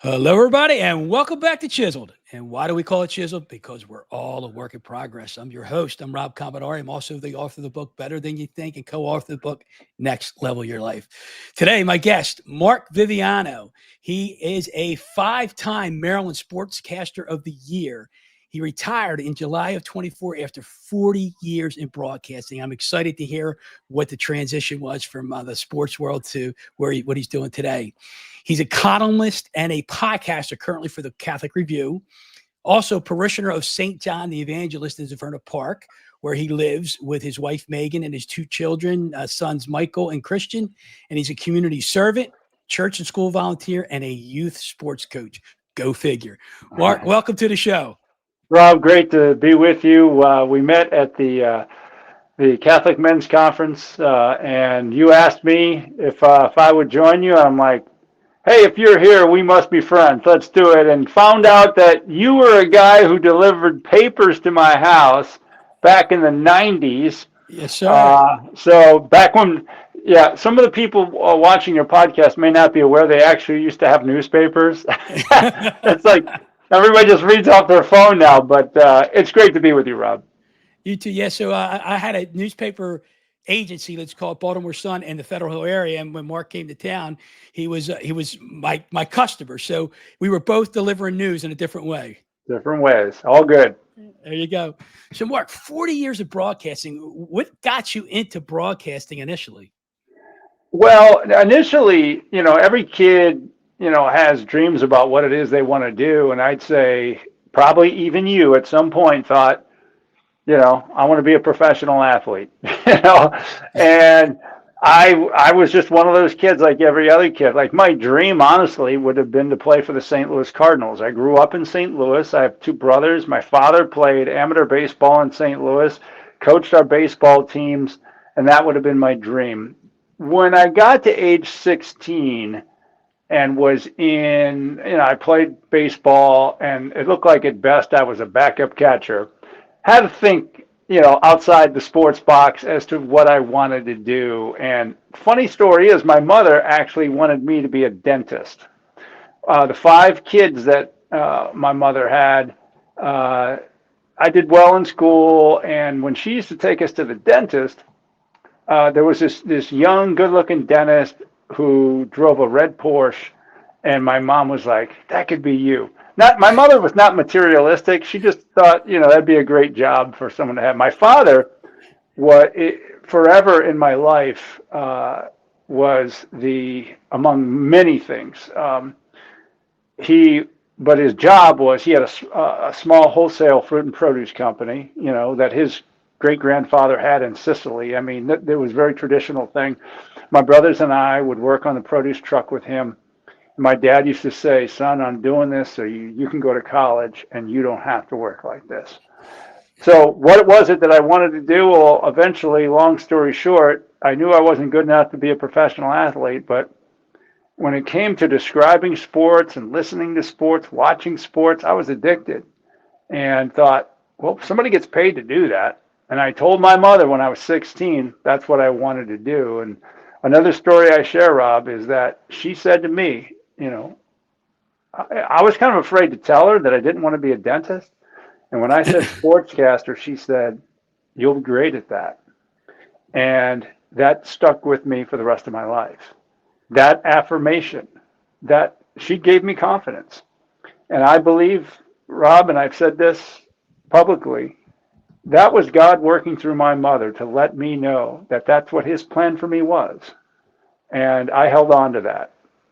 Hello, everybody, and welcome back to Chiseled. And why do we call it Chiseled? Because we're all a work in progress. I'm your host. I'm Rob Commodari. I'm also the author of the book Better Than You Think and co-author of the book Next Level Your Life. Today, my guest, Mark Viviano. He is a five-time Maryland Sportscaster of the Year. He retired in July of 24 after 40 years in broadcasting. I'm excited to hear what the transition was from the sports world to what he's doing today. He's a columnist and a podcaster currently for the Catholic Review. Also, parishioner of St. John the Evangelist in Zaverna Park, where he lives with his wife, Megan, and his two children, sons, Michael and Christian. And he's a community servant, church and school volunteer, and a youth sports coach. Go figure. Mark, welcome to the show. Rob, great to be with you. We met at the Catholic Men's Conference, and you asked me if I would join you. I'm like, hey, if you're here, we must be friends. Let's do it. And found out that you were a guy who delivered papers to my house back in the 90s. Yes, sir. So back when, yeah, some of the people watching your podcast may not be aware they actually used to have newspapers. It's like everybody just reads off their phone now, but it's great to be with you, Rob. You too. Yeah. So I had a newspaper agency, let's call it Baltimore Sun, in the Federal Hill area. And when Mark came to town, he was my customer. So we were both delivering news in a different way. Different ways, all good. There you go. So Mark, 40 years of broadcasting. What got you into broadcasting initially? Well, initially, every kid, has dreams about what it is they want to do. And I'd say probably even you at some point thought, I want to be a professional athlete, and I was just one of those kids like every other kid. Like my dream, honestly, would have been to play for the St. Louis Cardinals. I grew up in St. Louis. I have two brothers. My father played amateur baseball in St. Louis, coached our baseball teams, and that would have been my dream. When I got to age 16 and was I played baseball, and it looked like at best I was a backup catcher. Had to think, outside the sports box as to what I wanted to do. And funny story is, my mother actually wanted me to be a dentist. The five kids that my mother had, I did well in school, and when she used to take us to the dentist, there was this young, good-looking dentist who drove a red Porsche, and my mom was like, "That could be you." Not my mother was not materialistic. She just thought, that'd be a great job for someone to have. My father, forever in my life, was among many things. But his job was he had a small wholesale fruit and produce company, that his great grandfather had in Sicily. I mean, it was a very traditional thing. My brothers and I would work on the produce truck with him. My dad used to say, "Son, I'm doing this so you can go to college and you don't have to work like this." So what was it that I wanted to do? Well, eventually, long story short, I knew I wasn't good enough to be a professional athlete, but when it came to describing sports and listening to sports, watching sports, I was addicted and thought, well, if somebody gets paid to do that. And I told my mother when I was 16, that's what I wanted to do. And another story I share, Rob, is that she said to me, I was kind of afraid to tell her that I didn't want to be a dentist. And when I said sportscaster, she said, "You'll be great at that." And that stuck with me for the rest of my life. That affirmation, that she gave me confidence. And I believe, Rob, and I've said this publicly, that was God working through my mother to let me know that that's what his plan for me was. And I held on to that.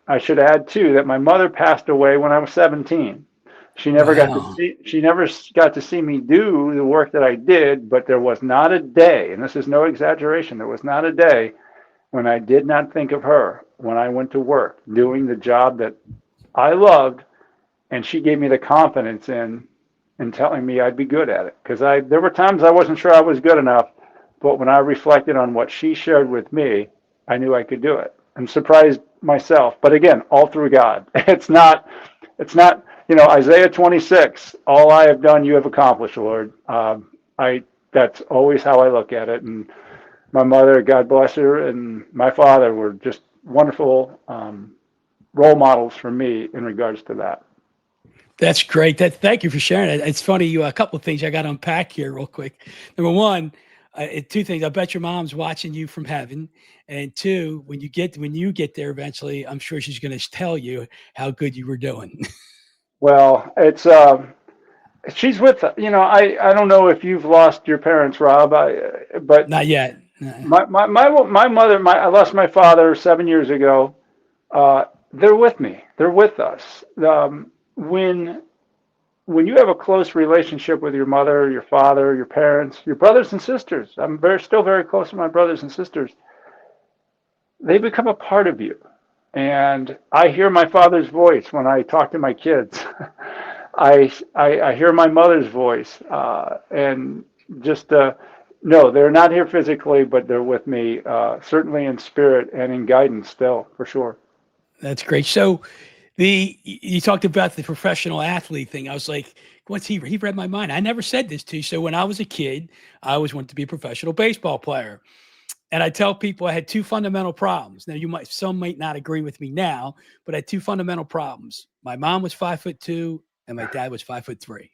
I should add too that my mother passed away when I was 17. Wow. She never got to see me do the work that I did, but there was not a day, and this is no exaggeration, there was not a day when I did not think of her when I went to work doing the job that I loved, and she gave me the confidence in telling me I'd be good at it. Because there were times I wasn't sure I was good enough, but when I reflected on what she shared with me, I knew I could do it. I'm surprised myself, but again, all through God. It's not, Isaiah 26, all I have done, you have accomplished, Lord. That's always how I look at it. And my mother, God bless her, and my father were just wonderful role models for me in regards to that. That's great. Thank you for sharing it. It's funny. A couple of things I got to unpack here real quick. Number one, two things. I bet your mom's watching you from heaven, and two, when you get there eventually, I'm sure she's going to tell you how good you were doing. Well, it's she's with, I don't know if you've lost your parents, Rob, but Not yet. my mother, I lost my father 7 years ago. They're with me. They're with us. When when you have a close relationship with your mother, your father, your parents, your brothers and sisters, still very close to my brothers and sisters. They become a part of you. And I hear my father's voice when I talk to my kids. I hear my mother's voice, and just no, they're not here physically, but they're with me, certainly in spirit and in guidance still, for sure. That's great. So you talked about the professional athlete thing. I was like, once he read my mind. I never said this to you. So when I was a kid, I always wanted to be a professional baseball player. And I tell people I had two fundamental problems. Now some might not agree with me now, but I had two fundamental problems. My mom was 5'2" and my dad was 5'3".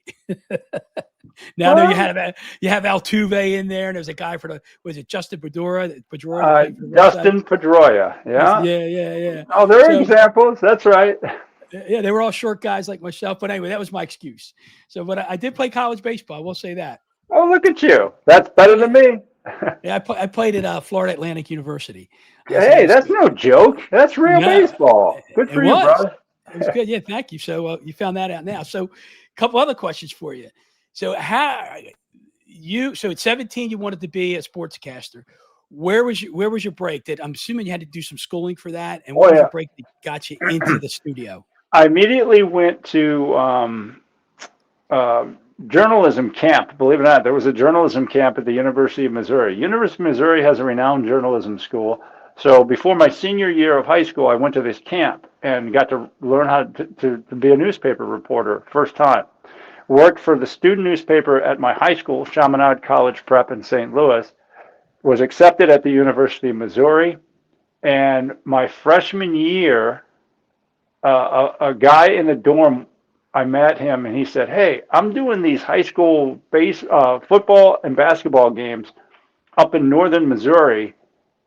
Now I know you have Altuve in there, and there's a guy was it Justin Pedroia? Justin Pedroia, yeah. Yeah. Oh, there are examples. That's right. Yeah, they were all short guys like myself. But anyway, that was my excuse. So, but I did play college baseball. I will say that. Oh, look at you. That's better than me. Yeah, I played at Florida Atlantic University. Hey, that's no joke. That's real baseball. Good for you, brother. It was good. Yeah, thank you. So you found that out now. So a couple other questions for you. So so at 17, you wanted to be a sportscaster. Where was your break? I'm assuming you had to do some schooling for that. And what was your break that got you into the studio? I immediately went to journalism camp. Believe it or not, there was a journalism camp at the University of Missouri. University of Missouri has a renowned journalism school. So before my senior year of high school, I went to this camp and got to learn how to be a newspaper reporter first time. Worked for the student newspaper at my high school, Chaminade College Prep in St. Louis. Was accepted at the University of Missouri. And my freshman year, a guy in the dorm, I met him and he said, "Hey, I'm doing these high school football and basketball games up in northern Missouri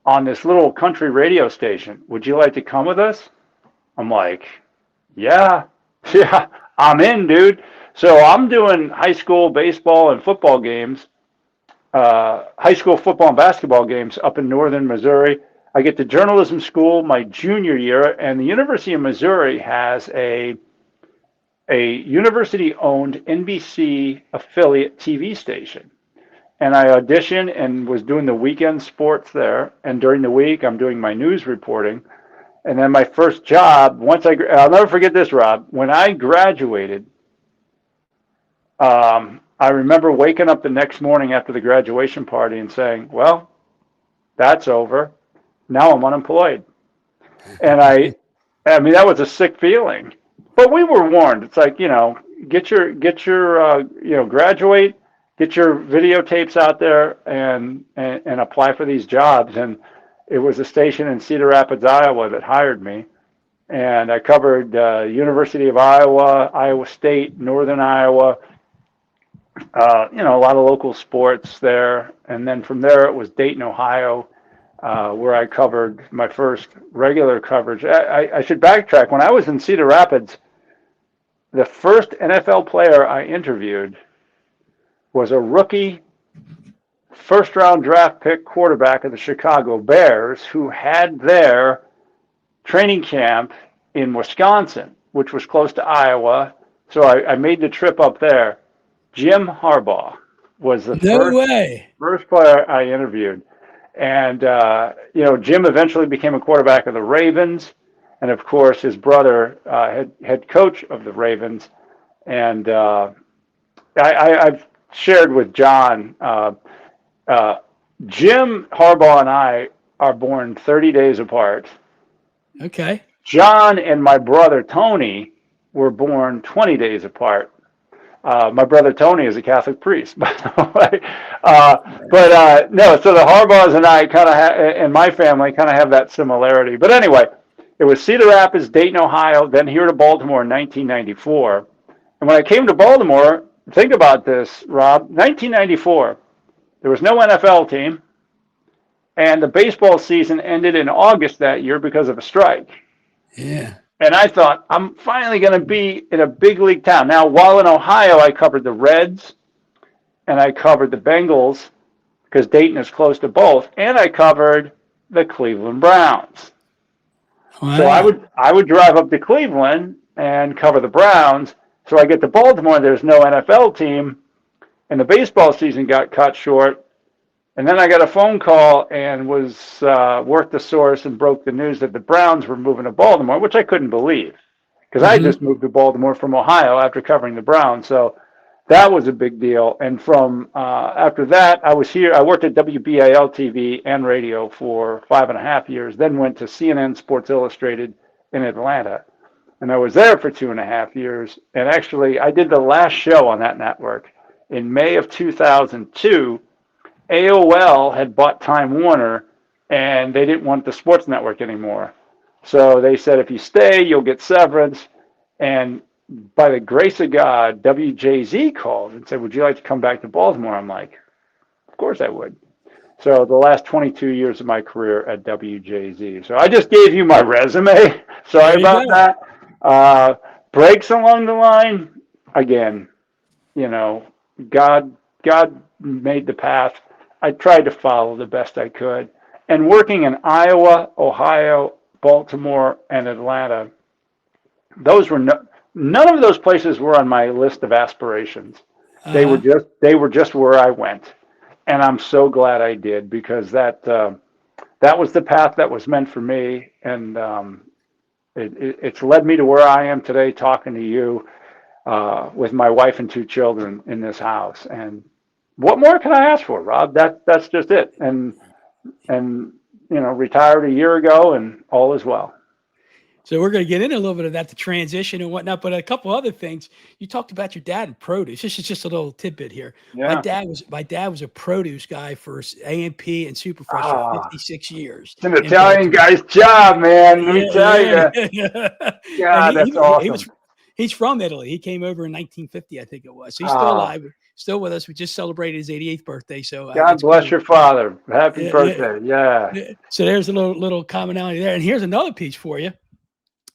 on this little country radio station. Would you like to come with us?" I'm like, yeah, I'm in, dude. So I'm doing high school baseball and football games, high school football and basketball games up in northern Missouri. I get to journalism school my junior year, and the University of Missouri has a university-owned NBC affiliate TV station. And I auditioned and was doing the weekend sports there. And during the week, I'm doing my news reporting. And then my first job, I'll never forget this, Rob. When I graduated, I remember waking up the next morning after the graduation party and saying, "Well, that's over. Now I'm unemployed." And I mean, that was a sick feeling. But we were warned. It's like, get your graduate, get your videotapes out there and apply for these jobs. And it was a station in Cedar Rapids, Iowa that hired me. And I covered University of Iowa, Iowa State, Northern Iowa, a lot of local sports there. And then from there, it was Dayton, Ohio, where I covered my first regular coverage. I should backtrack. When I was in Cedar Rapids, the first NFL player I interviewed was a rookie first-round draft pick quarterback of the Chicago Bears who had their training camp in Wisconsin, which was close to Iowa. So I made the trip up there. Jim Harbaugh was the first player I interviewed. And, Jim eventually became a quarterback of the Ravens. And, of course, his brother, head coach of the Ravens. And I've shared with John, Jim Harbaugh and I are born 30 days apart. Okay. John and my brother Tony were born 20 days apart. My brother Tony is a Catholic priest, by the way. No, so the Harbaughs and I and my family kind of have that similarity. But anyway, It was Cedar Rapids, Dayton, Ohio, then here to Baltimore in 1994. And when I came to Baltimore, think about this, Rob, 1994, there was no NFL team, and the baseball season ended in August that year because of a strike. Yeah. And I thought, I'm finally going to be in a big league town. Now, while in Ohio, I covered the Reds and I covered the Bengals because Dayton is close to both, and I covered the Cleveland Browns. Wow. So I would drive up to Cleveland and cover the Browns. So I get to Baltimore, there's no NFL team, and the baseball season got cut short. And then I got a phone call and was worked the source and broke the news that the Browns were moving to Baltimore, which I couldn't believe because I just moved to Baltimore from Ohio after covering the Browns. So that was a big deal. And from after that, I was here. I worked at WBAL TV and radio for 5.5 years, then went to CNN Sports Illustrated in Atlanta. And I was there for 2.5 years. And actually, I did the last show on that network in May of 2002. AOL had bought Time Warner, and they didn't want the sports network anymore. So they said, if you stay, you'll get severance. And by the grace of God, WJZ called and said, would you like to come back to Baltimore? I'm like, of course I would. So the last 22 years of my career at WJZ. So I just gave you my resume. Sorry about that. Breaks along the line. Again, God made the path. I tried to follow the best I could. And working in Iowa, Ohio, Baltimore, and Atlanta, those were none of those places were on my list of aspirations. They were just where I went. And I'm so glad I did because that was the path that was meant for me. And it's led me to where I am today talking to you with my wife and 2 children in this house. And what more can I ask for, Rob? That's just it. And retired a year ago, and all is well. So we're going to get into a little bit of that, the transition and whatnot, but a couple other things. You talked about your dad and produce. This is just a little tidbit here. Yeah. My dad was a produce guy for AMP and Superfresh for 56 years. It's an Italian guy's job, man. Let me tell you. God, that's awesome. He's from Italy. He came over in 1950, I think it was. So he's still alive, still with us. We just celebrated his 88th birthday. So God bless your father. Happy birthday. Yeah. So there's a little commonality there. And here's another piece for you.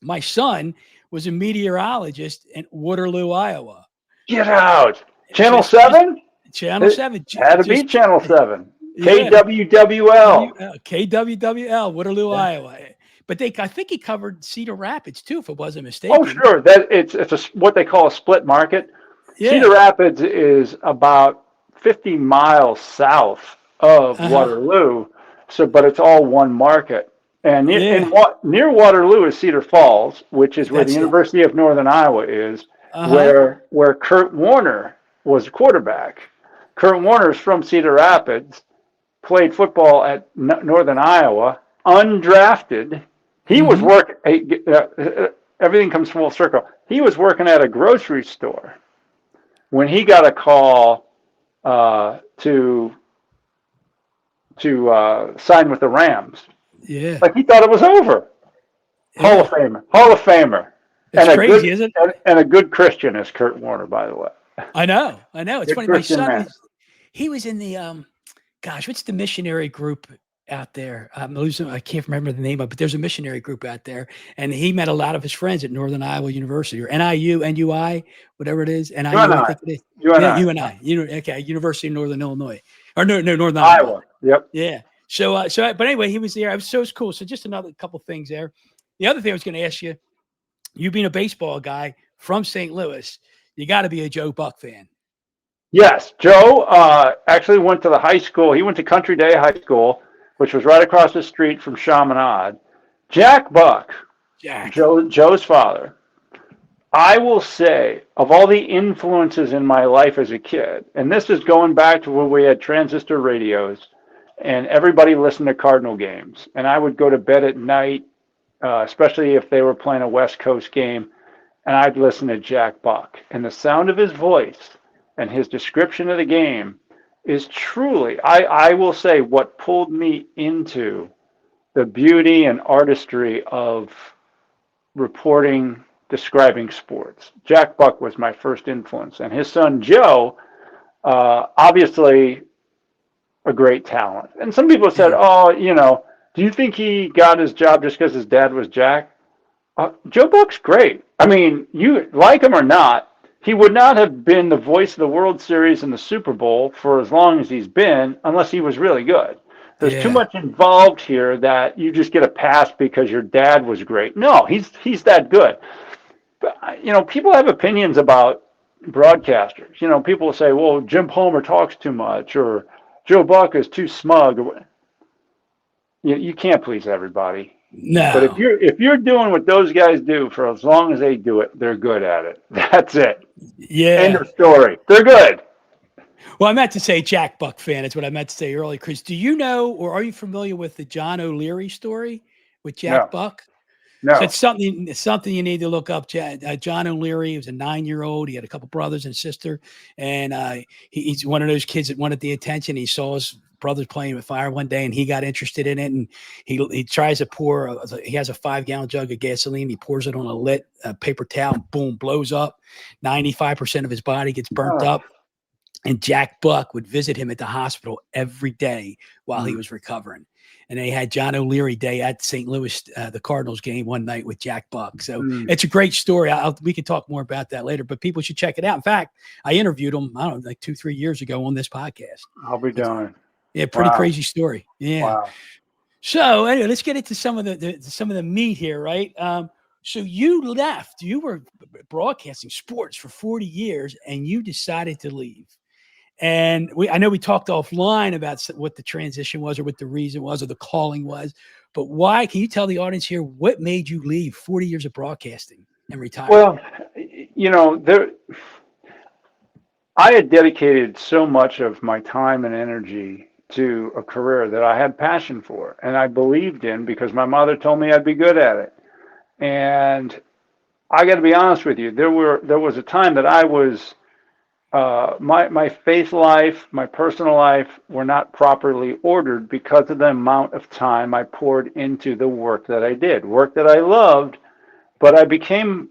My son was a meteorologist in Waterloo, Iowa. Get out. Channel 7? Channel 7. Had to be Channel 7. KWWL. KWWL, Waterloo, Iowa. But I think he covered Cedar Rapids too, if I wasn't mistaken. Oh, sure. It's what they call a split market. Yeah. Cedar Rapids is about 50 miles south of Waterloo, but it's all one market. And near Waterloo is Cedar Falls, which is where the University of Northern Iowa is, where Kurt Warner was a quarterback. Kurt Warner is from Cedar Rapids, played football at Northern Iowa, undrafted. He was working. Everything comes full circle. He was working at a grocery store when he got a call to sign with the Rams. Yeah, like he thought it was over. Yeah. Hall of Famer. It's crazy, isn't it? And a good Christian is Kurt Warner, by the way. I know. It's good funny. Christian My son, man. he was in the what's the missionary group out there? I can't remember the name of it, but there's a missionary group out there, and he met a lot of his friends at Northern Iowa University or NIU, NUI, whatever it is. NIU, I think it is. UNI. University of Northern Illinois, or no, Northern Iowa. Yep. Yeah. So, but anyway, he was there. So it was cool. So just another couple things there. The other thing I was going to ask you, you being a baseball guy from St. Louis, you got to be a Joe Buck fan. Yes. Joe actually went to the high school. He went to Country Day High School, which was right across the street from Chaminade. Jack Buck, Joe's father, I will say, of all the influences in my life as a kid, and this is going back to when we had transistor radios, and everybody listened to Cardinal games. And I would go to bed at night, especially if they were playing a West Coast game, and I'd listen to Jack Buck. And the sound of his voice and his description of the game is truly, I will say, what pulled me into the beauty and artistry of reporting, describing sports. Jack Buck was my first influence, and his son Joe, obviously a great talent. And some people said, Yeah. "Oh, do you think he got his job just because his dad was Jack?" Joe Buck's great. I mean, you like him or not, he would not have been the voice of the World Series and the Super Bowl for as long as he's been unless he was really good. There's too Yeah. much involved here that you just get a pass because your dad was great. No, he's that good. But people have opinions about broadcasters. People will say, "Well, Jim Palmer talks too much," or "Joe Buck is too smug." You can't please everybody. But if No. you're doing what those guys do for as long as they do it, they're good at it. That's it. End Yeah. of story. They're good. Well, I meant to say Jack Buck fan. That's what I meant to say earlier. Chris, do you know or are you familiar with the John O'Leary story with Jack No, Buck? So no. it's something you need to look up. John O'Leary was a 9-year-old. He had a couple brothers and sister, and he's one of those kids that wanted the attention. He saw his brothers playing with fire one day, and he got interested in it. And he tries to pour. He has a 5-gallon jug of gasoline. He pours it on a lit paper towel, and boom, blows up. 95% of his body gets burnt Oh, up. And Jack Buck would visit him at the hospital every day while he mm, was recovering. And they had John O'Leary Day at St. Louis, the Cardinals game one night with Jack Buck. So mm. it's a great story. We can talk more about that later, but people should check it out. In fact, I interviewed him, I don't know, like 2-3 years ago on this podcast. I'll be It's, darned. yeah, pretty Wow. crazy story. Yeah. Wow. So anyway, let's get into some of the meat here, right? So you left. You were broadcasting sports for 40 years, and you decided to leave. And I know we talked offline about what the transition was or what the reason was or the calling was, but why? Can you tell the audience here what made you leave 40 years of broadcasting and retire? Well, there. I had dedicated so much of my time and energy to a career that I had passion for and I believed in because my mother told me I'd be good at it. And I got to be honest with you, there was a time that I was my faith life, my personal life were not properly ordered because of the amount of time I poured into the work that I did, work that I loved, but I became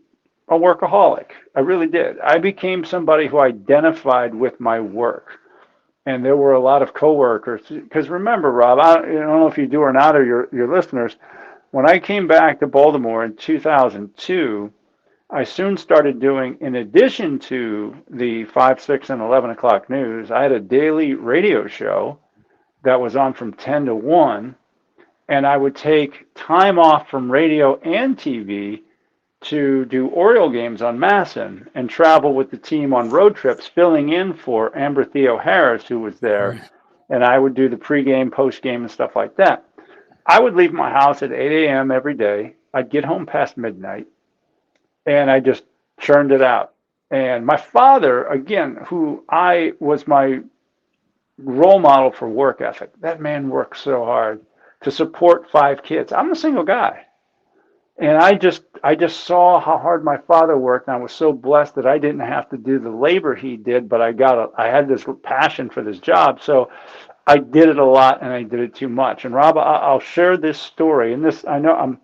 a workaholic. I really did. I became somebody who identified with my work. And there were a lot of coworkers. Because remember, Rob, I don't know if you do or not, or your listeners, when I came back to Baltimore in 2002, I soon started doing, in addition to the 5, 6, and 11 o'clock news, I had a daily radio show that was on from 10 to 1. And I would take time off from radio and TV to do Oriole games on Masson and travel with the team on road trips, filling in for Amber Theo Harris, who was there. And I would do the pregame, postgame, and stuff like that. I would leave my house at 8 a.m. every day. I'd get home past midnight, and I just churned it out. And my father, again, who I was my role model for work ethic, that man worked so hard to support 5 kids. I'm a single guy. And I just saw how hard my father worked, and I was so blessed that I didn't have to do the labor he did, but I had this passion for this job, so I did it a lot, and I did it too much. And Rob, I'll share this story, and this I know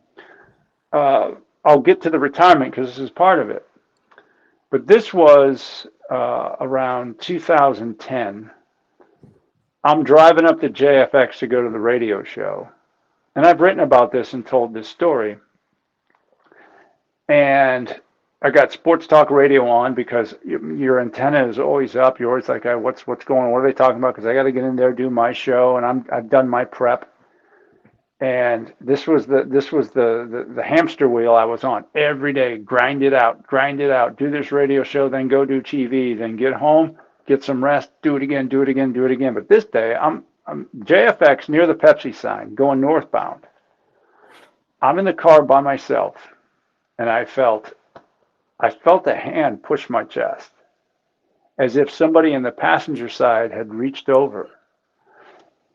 I'll get to the retirement because this is part of it. But this was around 2010. I'm driving up to JFX to go to the radio show, and I've written about this and told this story. And I got sports talk radio on because your antenna is always up. You're always like, what's going on? What are they talking about? Because I got to get in there, do my show, and I've done my prep. And this was the hamster wheel I was on every day. Grind it out. Do this radio show, then go do TV, then get home, get some rest, do it again, do it again, do it again. But this day, I'm JFX near the Pepsi sign, going northbound. I'm in the car by myself. And I felt a hand push my chest as if somebody in the passenger side had reached over,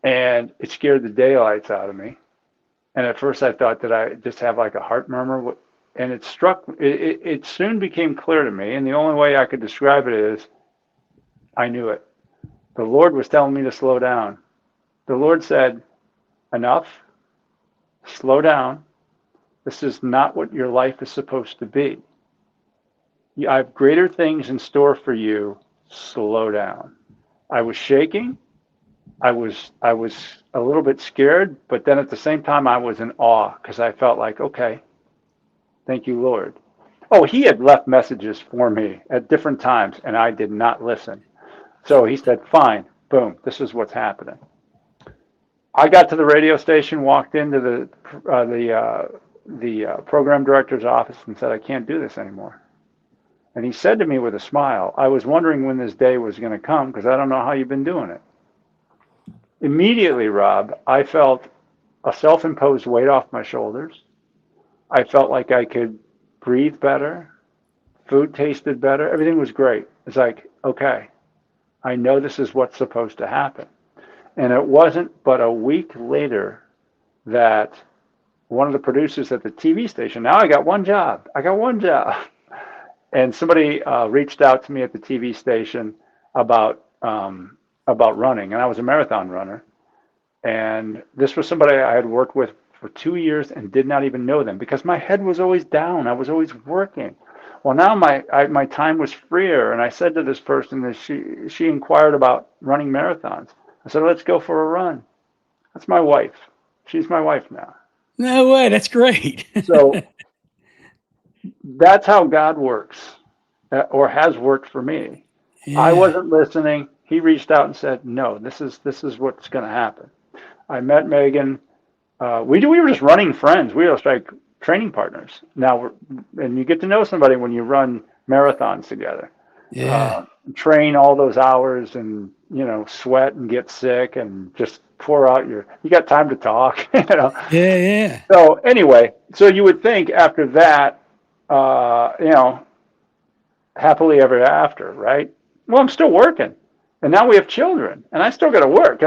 and it scared the daylights out of me. And at first I thought that I just have like a heart murmur, and it soon became clear to me, and the only way I could describe it is I knew it. The Lord was telling me to slow down. The Lord said, enough, slow down. This is not what your life is supposed to be. I have greater things in store for you. Slow down. I was shaking. I was a little bit scared, but then at the same time I was in awe because I felt like, okay, thank you, Lord. Oh, he had left messages for me at different times, and I did not listen. So he said, fine, boom, this is what's happening. I got to the radio station, walked into the program director's office and said, I can't do this anymore. And he said to me with a smile, I was wondering when this day was going to come because I don't know how you've been doing it. Immediately, Rob, I felt a self-imposed weight off my shoulders. I felt like I could breathe better. Food tasted better. Everything was great. It's like, okay, I know this is what's supposed to happen. And it wasn't but a week later that one of the producers at the TV station, now I got one job. I got one job. And somebody reached out to me at the TV station about running. And I was a marathon runner. And this was somebody I had worked with for 2 years and did not even know them because my head was always down. I was always working. Well, now my time was freer, and I said to this person that she inquired about running marathons. I said, let's go for a run. That's my wife. She's my wife now. No way. That's great. So that's how God works, or has worked for me. Yeah. I wasn't listening. He reached out and said, no, this is what's going to happen. I met Megan. We were just running friends. We were just like training partners. Now, and you get to know somebody when you run marathons together. Yeah. Train all those hours and, sweat and get sick and just pour out you got time to talk, Yeah. Yeah. So anyway, so you would think after that, happily ever after, right? Well, I'm still working. And now we have children and I still got to work.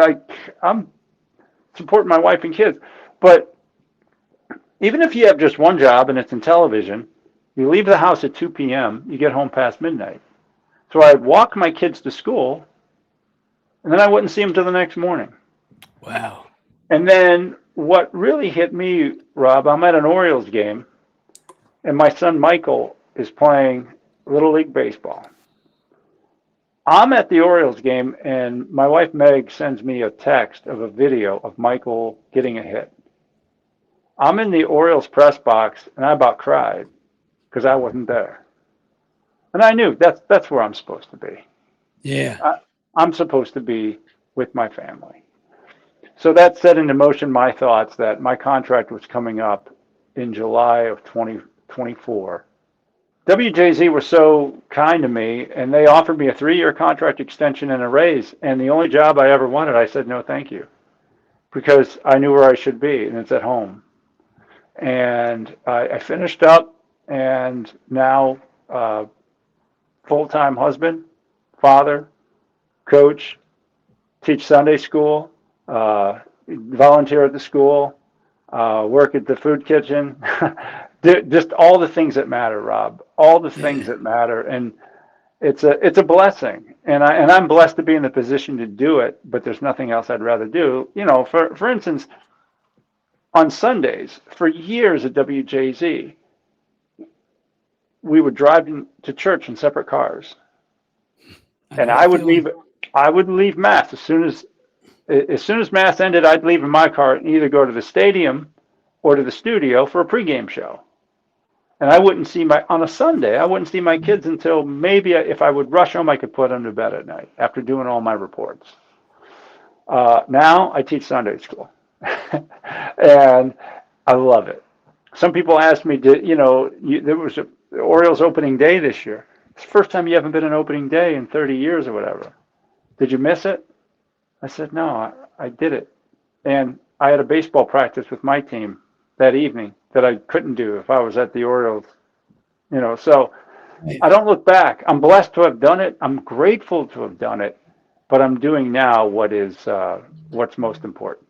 I'm supporting my wife and kids. But even if you have just one job and it's in television, you leave the house at 2 p.m., you get home past midnight. So I'd walk my kids to school, and then I wouldn't see them till the next morning. Wow. And then what really hit me, Rob, I'm at an Orioles game, and my son Michael is playing Little League Baseball. I'm at the Orioles game, and my wife Meg sends me a text of a video of Michael getting a hit. I'm in the Orioles press box, and I about cried because I wasn't there. And I knew that's where I'm supposed to be. Yeah. I'm supposed to be with my family. So that set into motion my thoughts that my contract was coming up in July of 2024. WJZ were so kind to me, and they offered me a 3-year contract extension and a raise. And the only job I ever wanted, I said no, thank you, because I knew where I should be, and it's at home. And I finished up, and now full-time husband, father, coach, teach Sunday school, volunteer at the school, work at the food kitchen, just all the things that matter, Rob. All the things that matter, and it's a blessing. And I'm blessed to be in the position to do it. But there's nothing else I'd rather do. For instance, on Sundays, for years at WJZ, we would drive to church in separate cars, and I would leave Mass as soon as Mass ended. I'd leave in my car and either go to the stadium or to the studio for a pregame show. And I wouldn't see on a Sunday, I wouldn't see my kids until maybe if I would rush home, I could put them to bed at night after doing all my reports. Now I teach Sunday school. And I love it. Some people ask me, there was the Orioles opening day this year. It's the first time you haven't been an opening day in 30 years or whatever. Did you miss it? I said, no, I did it. And I had a baseball practice with my team that evening that I couldn't do if I was at the Orioles. So I don't look back. I'm blessed to have done it. I'm grateful to have done it. But I'm doing now what's most important.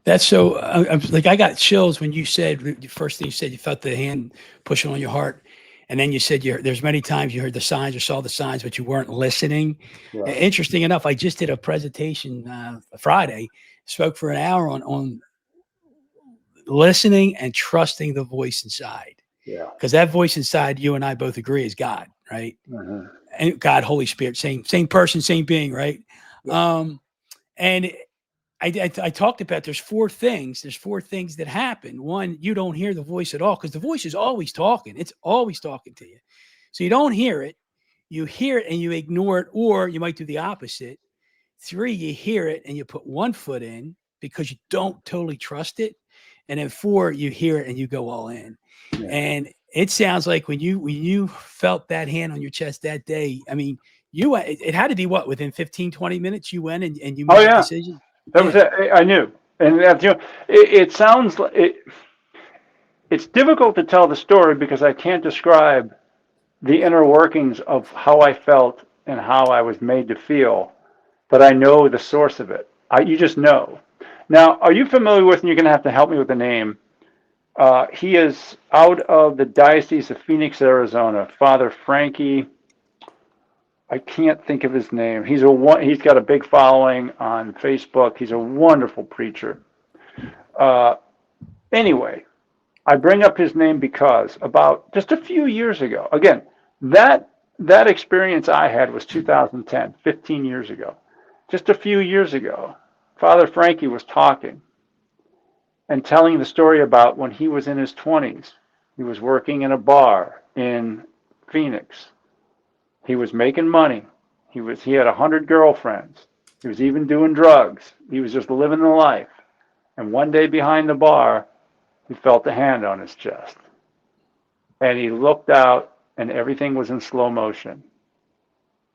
That's so. I got chills when you said the first thing you said. You felt the hand pushing on your heart, and then you said there's many times you heard the signs or saw the signs, but you weren't listening. Right. Interesting enough, I just did a presentation Friday, spoke for an hour on listening and trusting the voice inside, Yeah. because that voice inside, you and I both agree, is God, right? Mm-hmm. And God, Holy Spirit, same person, same being, right? Yeah. And I talked about there's four things. There's four things that happen. One, you don't hear the voice at all because the voice is always talking. It's always talking to you. So you don't hear it. You hear it and you ignore it, or you might do the opposite. Three, you hear it and you put one foot in because you don't totally trust it. And then four, you hear it and you go all in. Yeah. And it sounds like when you felt that hand on your chest that day, I mean, it had to be what, within 15, 20 minutes you went and you Oh made that yeah, decision? that was Yeah. it. I knew, and that, it sounds like it's difficult to tell the story because I can't describe the inner workings of how I felt and how I was made to feel, but I know the source of it. You just know. Now, are you familiar with, and you're going to have to help me with the name, he is out of the Diocese of Phoenix, Arizona, Father Frankie. I can't think of his name. He's got a big following on Facebook. He's a wonderful preacher. Uh, anyway, I bring up his name because about just a few years ago, again, that that experience I had was 2010, 15 years ago. Just a few years ago, Father Frankie was talking and telling the story about when he was in his 20s. He was working in a bar in Phoenix. He was making money. He had 100 girlfriends. He was even doing drugs. He was just living the life. And one day behind the bar, he felt a hand on his chest. And he looked out and everything was in slow motion.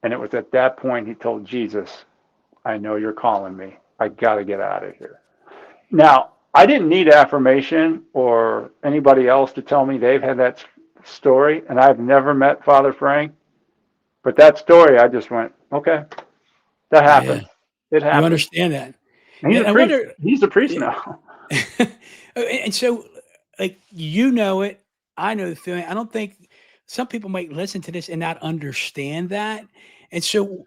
And it was at that point he told Jesus, I know you're calling me. I got to get out of here. Now, I didn't need affirmation or anybody else to tell me they've had that story. And I've never met Father Frank. But that story, I just went, okay, that Yeah. happened. It You happened. understand that. And he's Yeah. a I priest. wonder, He's a priest yeah. now. And so, like, you know it, I know the feeling. I don't think some people might listen to this and not understand that. And so,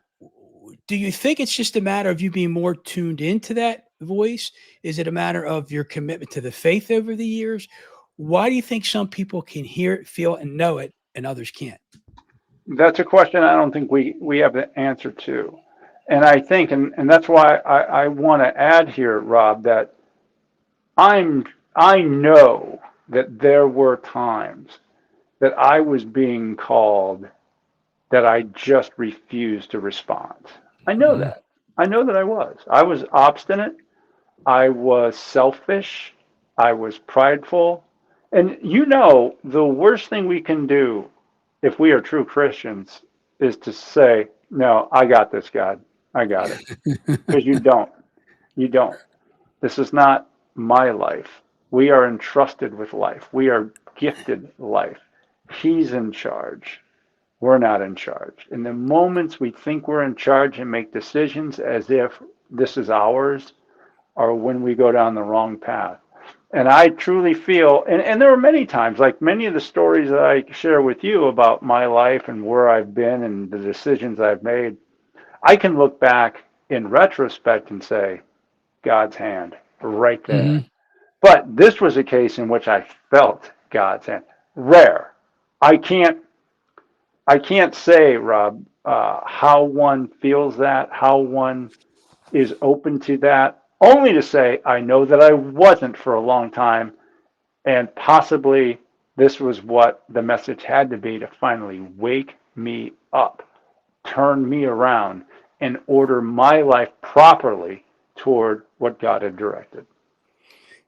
do you think it's just a matter of you being more tuned into that voice? Is it a matter of your commitment to the faith over the years? Why do you think some people can hear it, feel it, and know it, and others can't? That's a question I don't think we have the answer to. And I think, and that's why I want to add here, Rob, that I'm I know that there were times that I was being called that I just refused to respond. I know Mhm. that. I know that I was. I was obstinate. I was selfish. I was prideful. And the worst thing we can do if we are true Christians is to say, no, I got this, God. I got it. Because you don't. You don't. This is not my life. We are entrusted with life. We are gifted life. He's in charge. We're not in charge. In the moments we think we're in charge and make decisions as if this is ours, or when we go down the wrong path. And I truly feel, and there are many times, like many of the stories that I share with you about my life and where I've been and the decisions I've made, I can look back in retrospect and say, God's hand right there. Mhm. But this was a case in which I felt God's hand. Rare. I can't I can't say, Rob, how one feels that, how one is open to that, only to say I know that I wasn't for a long time, and possibly this was what the message had to be to finally wake me up, turn me around, and order my life properly toward what God had directed.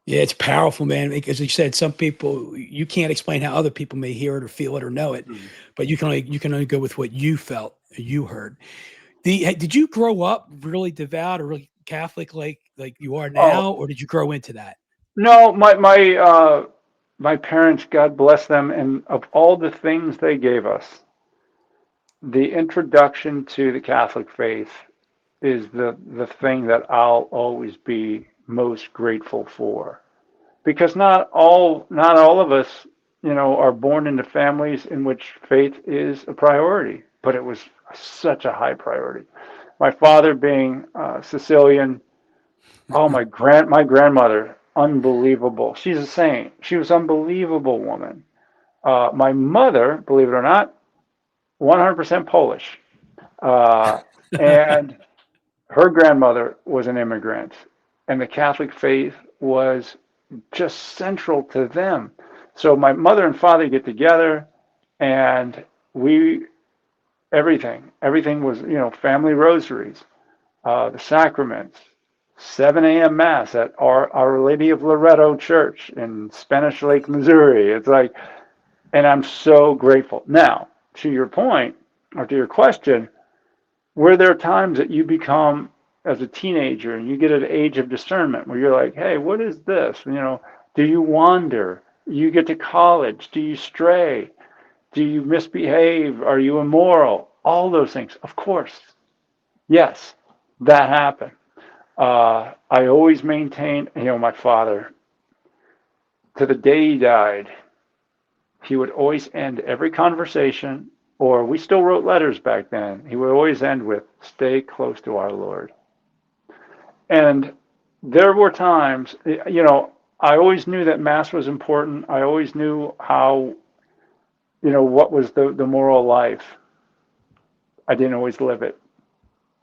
Yeah, it's powerful, man. Because you said, some people, you can't explain how other people may hear it or feel it or know it, Mm. but you can only go with what you felt, or you heard. Did you grow up really devout or really Catholic like you are Oh now, or did you grow into that? no, my parents, God bless them, and of all the things they gave us, the introduction to the Catholic faith is the thing that I'll always be most grateful for. Because not all of us, are born into families in which faith is a priority, but it was such a high priority. My father being Sicilian, oh my grandmother unbelievable. She's a saint. She was an unbelievable woman. My mother, believe it or not, 100% Polish. Uh, and her grandmother was an immigrant, and the Catholic faith was just central to them. So my mother and father get together, and we everything was family rosaries, the sacraments, 7 a.m. mass at Our Lady of Loretto Church in Spanish Lake, Missouri. It's like, and I'm so grateful. Now, to your point or to your question, were there times that you become as a teenager and you get an age of discernment where you're like, hey, what is this? Do you wander? You get to college, do you stray? Do you misbehave? Are you immoral? All those things. Of course. Yes, that happened. I always maintained, my father, to the day he died, he would always end every conversation, or we still wrote letters back then. He would always end with, stay close to our Lord. And there were times, I always knew that Mass was important. I always knew how, what was the moral life. I didn't always live it.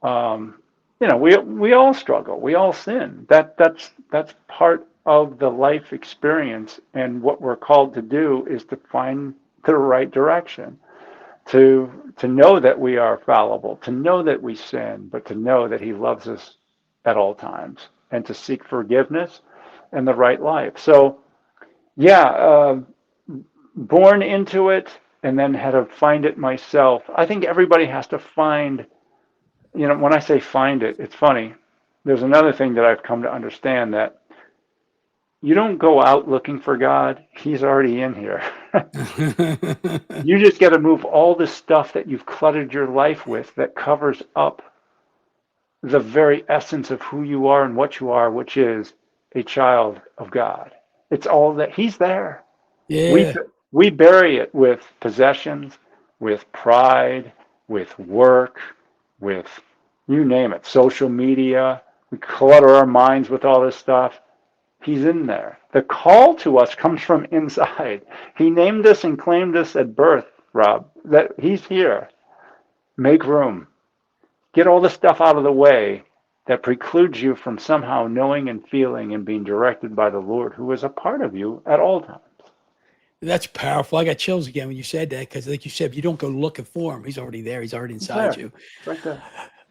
We all struggle. We all sin. That's part of the life experience. And what we're called to do is to find the right direction, to know that we are fallible, to know that we sin, but to know that He loves us at all times, and to seek forgiveness and the right life. So, yeah, born into it, and then had to find it myself. I think everybody has to find. When I say find it, it's funny. There's another thing that I've come to understand, that you don't go out looking for God. He's already in here. You just got to move all the stuff that you've cluttered your life with that covers up the very essence of who you are and what you are, which is a child of God. It's all that He's there. We Yeah. we bury it with possessions, with pride, with work, with you name it, social media. We clutter our minds with all this stuff. He's in there. The call to us comes from inside. He named us and claimed us at birth, Rob, that He's here. Make room. Get all the stuff out of the way that precludes you from somehow knowing and feeling and being directed by the Lord, who is a part of you at all times. That's powerful. I got chills again when you said that, because, like you said, you don't go looking for Him. He's already there. He's already It's inside there. you. It's right there.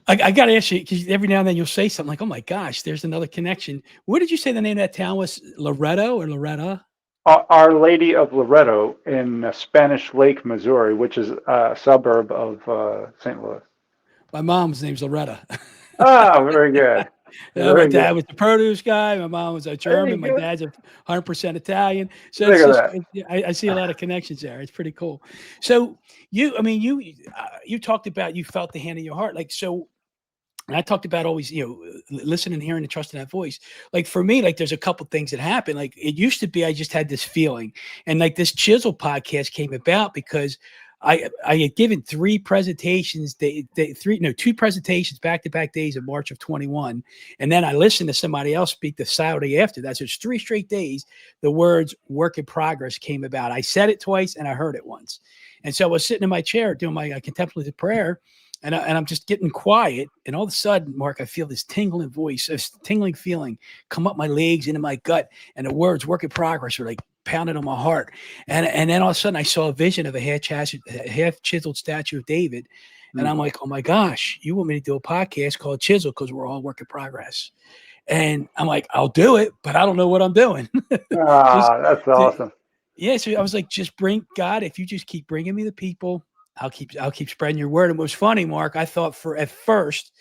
I got to ask you, because every now and then you'll say something like, "Oh my gosh, there's another connection." What did you say the name of that town was? Loretto or Loretta? Our Lady of Loretto in Spanish Lake, Missouri, which is a suburb of St. Louis. My mom's name's Loretta. Ah, very good. My Very dad good. was the produce guy. My mom was a Hey, German. My good. dad's 100% Italian. So Look it's at just, that. I see a lot of connections there. It's pretty cool. So you talked about, you felt the hand in your heart. Like, so, and I talked about always, listening, hearing, and trusting that voice. Like for me, like there's a couple things that happen. Like it used to be, I just had this feeling, and like this Chisel podcast came about because I had given three presentations, two presentations back to back days in March of 21, and then I listened to somebody else speak the Saturday after that. So it's 3 straight days. The words "work in progress" came about. I said it twice and I heard it once, and so I was sitting in my chair doing my contemplative prayer. And I'm just getting quiet. And all of a sudden, Mark, I feel this tingling voice, this tingling feeling come up my legs, into my gut. And the words "work in progress" were like pounding on my heart. And then all of a sudden, I saw a vision of a half chiseled statue of David. And I'm like, oh my gosh, you want me to do a podcast called Chisel, because we're all work in progress. And I'm like, I'll do it, but I don't know what I'm doing. just, Ah, that's awesome. yeah. So I was like, just bring God. If you just keep bringing me the people, I'll keep spreading your word. And what was funny, Mark, I thought at first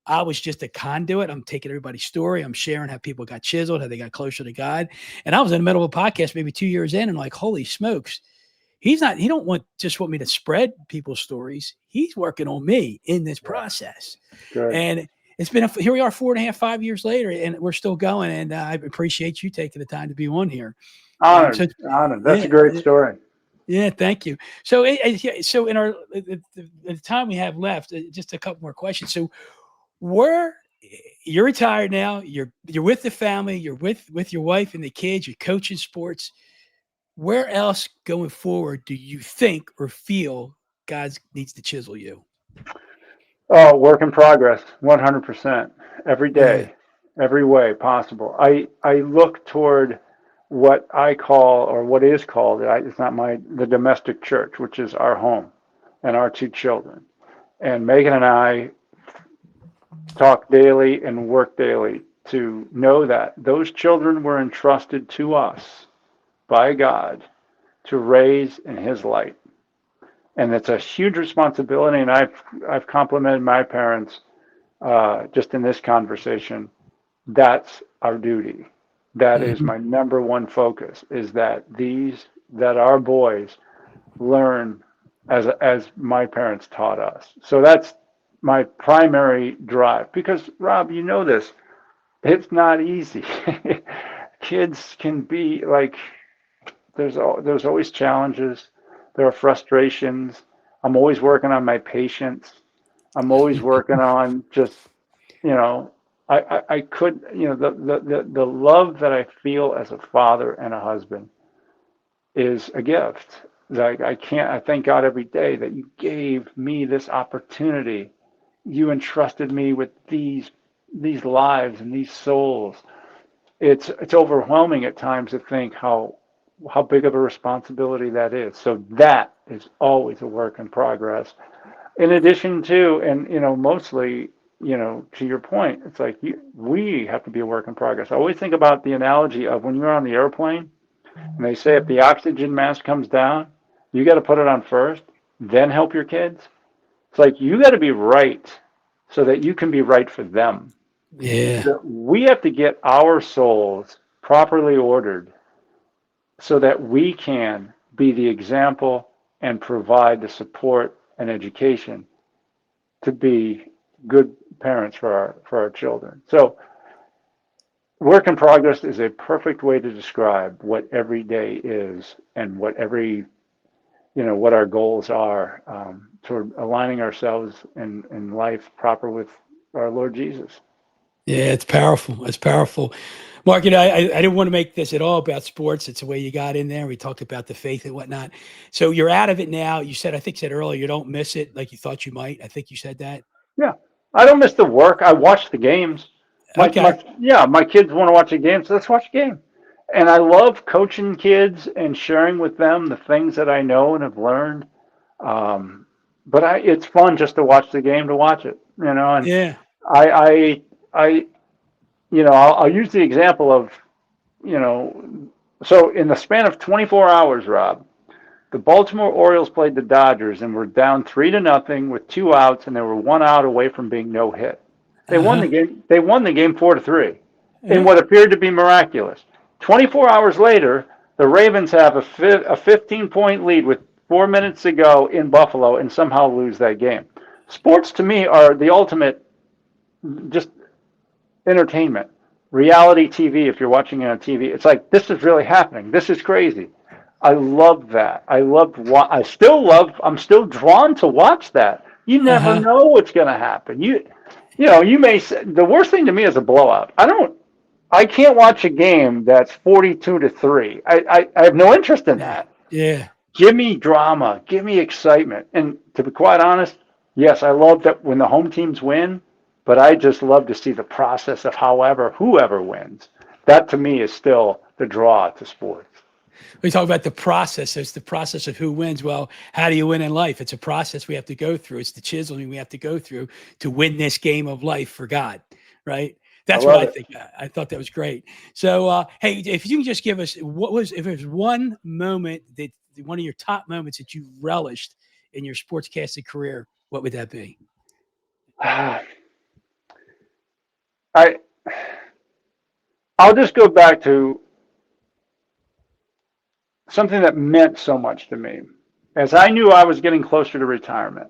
I was just a conduit. I'm taking everybody's story. I'm sharing how people got chiseled, how they got closer to God. And I was in the middle of a podcast, maybe 2 years in, and like, holy smokes, he don't want me to spread people's stories. He's working on me in this Yeah, process. good. And it's been, here we are 4.5, 5 years later, and we're still going. And I appreciate you taking the time to be on here. So Honored, honored. That's a yeah, great story. yeah, thank you. So, so in the time we have left, just a couple more questions. So, where you're retired now. You're with the family. You're with your wife and the kids. You're coaching sports. Where else going forward do you think or feel God needs to chisel you? Oh, work in progress, 100%, every Yeah. day, every way possible. I look toward what I call, or what is called, it's not the domestic church, which is our home and our two children. And Megan and I talk daily and work daily to know that those children were entrusted to us by God to raise in His light. And it's a huge responsibility. And I've complimented my parents just in this conversation. That's our duty. That is Mhm. my number one focus. Is that our boys learn as my parents taught us. So that's my primary drive. Because Rob, you know this, it's not easy. Kids can be like there's always challenges. There are frustrations. I'm always working on my patience. I'm always working on just, you know, I could, the love that I feel as a father and a husband is a gift. Like I thank God every day that you gave me this opportunity. You entrusted me with these lives and these souls. It's overwhelming at times to think how big of a responsibility that is. So that is always a work in progress. In addition to, and mostly, to your point, it's like we have to be a work in progress. I always think about the analogy of when you're on the airplane and they say if the oxygen mask comes down, you got to put it on first, then help your kids. It's like you got to be right so that you can be right for them. Yeah. So we have to get our souls properly ordered so that we can be the example and provide the support and education to be good parents for our children. So work in progress is a perfect way to describe what every day is and what our goals are toward aligning ourselves in life proper with our Lord Jesus. Yeah, it's powerful. It's powerful. Mark, I didn't want to make this at all about sports. It's the way you got in there. We talked about the faith and whatnot. So you're out of it now. You said, I think you said earlier, you don't miss it like you thought you might. I think you said that. Yeah, I don't miss the work. I watch the games. Okay. My kids want to watch a game, so let's watch a game. And I love coaching kids and sharing with them the things that I know and have learned. Um, but it's fun just to watch the game to watch it, And Yeah. I, I, I, I'll use the example of, you know, so in the span of 24 hours, Rob, the Baltimore Orioles played the Dodgers and were down 3-0 with 2 outs, and they were 1 out away from being no hit. They won the Uh-huh. game. They won the game 4-3 in Yeah. what appeared to be miraculous. 24 hours later, the Ravens have a 15-point lead with 4 minutes to go in Buffalo and somehow lose that game. Sports to me are the ultimate just entertainment. Reality TV, if you're watching it on TV, it's like this is really happening. This is crazy. I love that. I'm still drawn to watch that. You never Uh-huh. know what's going to happen. You may say, the worst thing to me is a blowout. I can't watch a game that's 42-3. I have no interest in Yeah. that. Yeah. Give me drama, give me excitement. And to be quite honest, yes, I love that when the home teams win, but I just love to see the process of whoever wins. That to me is still the draw to sports. We talk about the process. It's the process of who wins. Well, how do you win in life? It's a process we have to go through. It's the chiseling we have to go through to win this game of life for God, right? I That's what love I it. think. I thought that was great. So, hey, if you can just give us if there's one moment that one of your top moments that you relished in your sportscasting career, what would that be? I I'll just go back to something that meant so much to me. As I knew I was getting closer to retirement,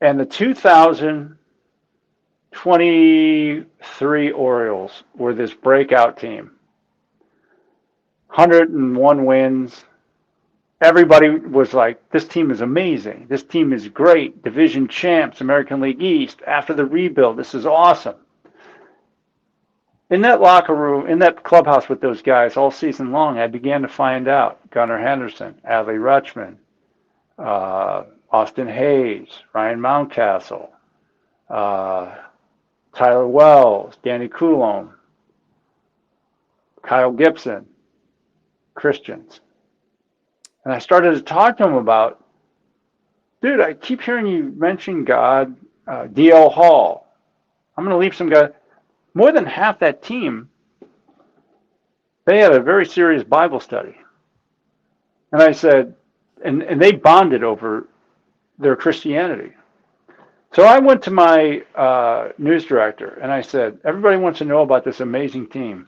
and the 2023 Orioles were this breakout team, 101 wins, everybody was like, this team is amazing. This team is great. Division champs, American League East. After the rebuild, this is awesome. In that locker room, in that clubhouse with those guys all season long, I began to find out Gunnar Henderson, Adley Rutschman, Austin Hayes, Ryan Mountcastle, Tyler Wells, Danny Coulombe, Kyle Gibson, Christians. And I started to talk to him about, dude, I keep hearing you mention God, D.L. Hall. I'm going to leave some guys. More than half that team, they had a very serious Bible study. And I said, and they bonded over their Christianity. So I went to my news director and I said, everybody wants to know about this amazing team.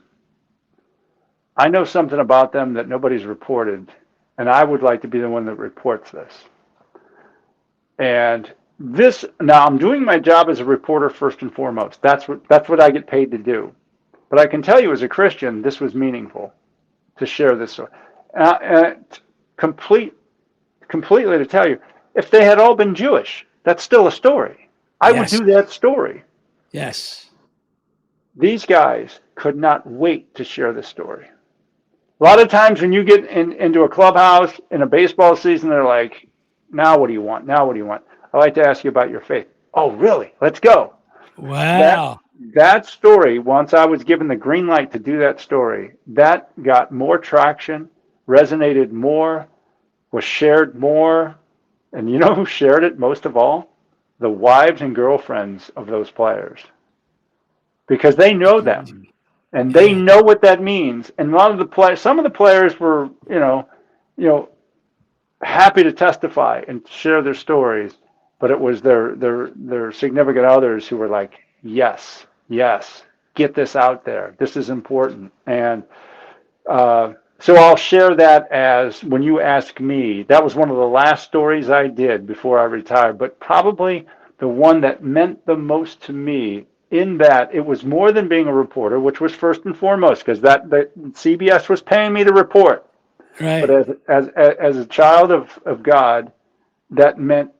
I know something about them that nobody's reported, and I would like to be the one that reports this. And this, now I'm doing my job as a reporter first and foremost. That's what I get paid to do. But I can tell you as a Christian, this was meaningful to share this story. Completely to tell you, if they had all been Jewish, that's still a story. I would do that story. Yes. These guys could not wait to share this story. A lot of times when you get into a clubhouse in a baseball season, they're like, now what do you want? Now what do you want? I like to ask you about your faith. Oh, really? Let's go. Wow. That story, once I was given the green light to do that story, that got more traction, resonated more, was shared more. And you know who shared it most of all? The wives and girlfriends of those players. Because they know them. And they know what that means. And a lot of the some of the players were, you know, happy to testify and share their stories, but it was their significant others who were like, yes, get this out there. This is important. And so I'll share that as, when you ask me, that was one of the last stories I did before I retired, but probably the one that meant the most to me, in that it was more than being a reporter, which was first and foremost, because that CBS was paying me to report. Right. But as a child of God, that meant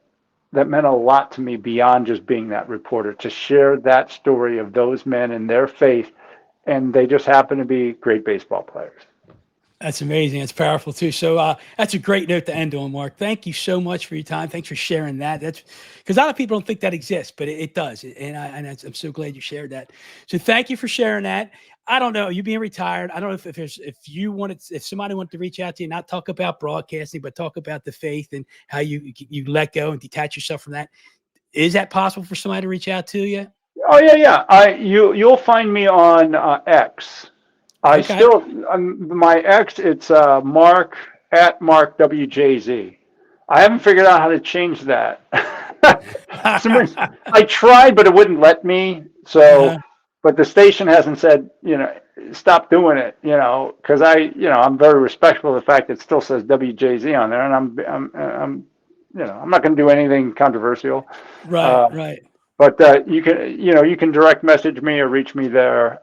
a lot to me beyond just being that reporter, to share that story of those men and their faith, and they just happen to be great baseball players. That's amazing. It's powerful too. So that's a great note to end on, Mark. Thank you so much for your time. Thanks for sharing that. That's because a lot of people don't think that exists, but it does. And I'm so glad you shared that. So thank you for sharing that. I don't know, you being retired, I don't know if somebody wanted to reach out to you, not talk about broadcasting, but talk about the faith and how you let go and detach yourself from that. Is that possible for somebody to reach out to you? Oh yeah. You'll find me on X. I still, my X, it's Mark at Mark WJZ. I haven't figured out how to change that. I tried, but it wouldn't let me. So, but the station hasn't said, stop doing it, because I'm very respectful of the fact that it still says WJZ on there, and I'm not going to do anything controversial. Right. But you can direct message me or reach me there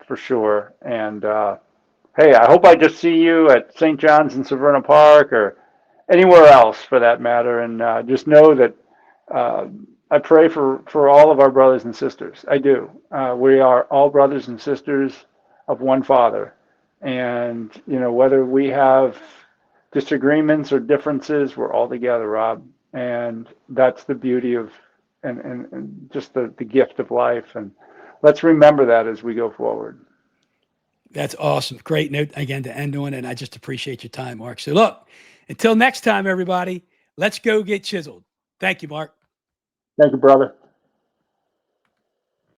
for sure. And hey, I hope I just see you at St. John's in Severna Park or anywhere else for that matter. And just know that I pray for all of our brothers and sisters. I do. We are all brothers and sisters of one Father. And, whether we have disagreements or differences, we're all together, Rob. And that's the beauty of and just the gift of life. And let's remember that as we go forward. That's awesome. Great note again to end on. And I just appreciate your time, Mark. So look, until next time, everybody, let's go get chiseled. Thank you, Mark. Thank you, brother.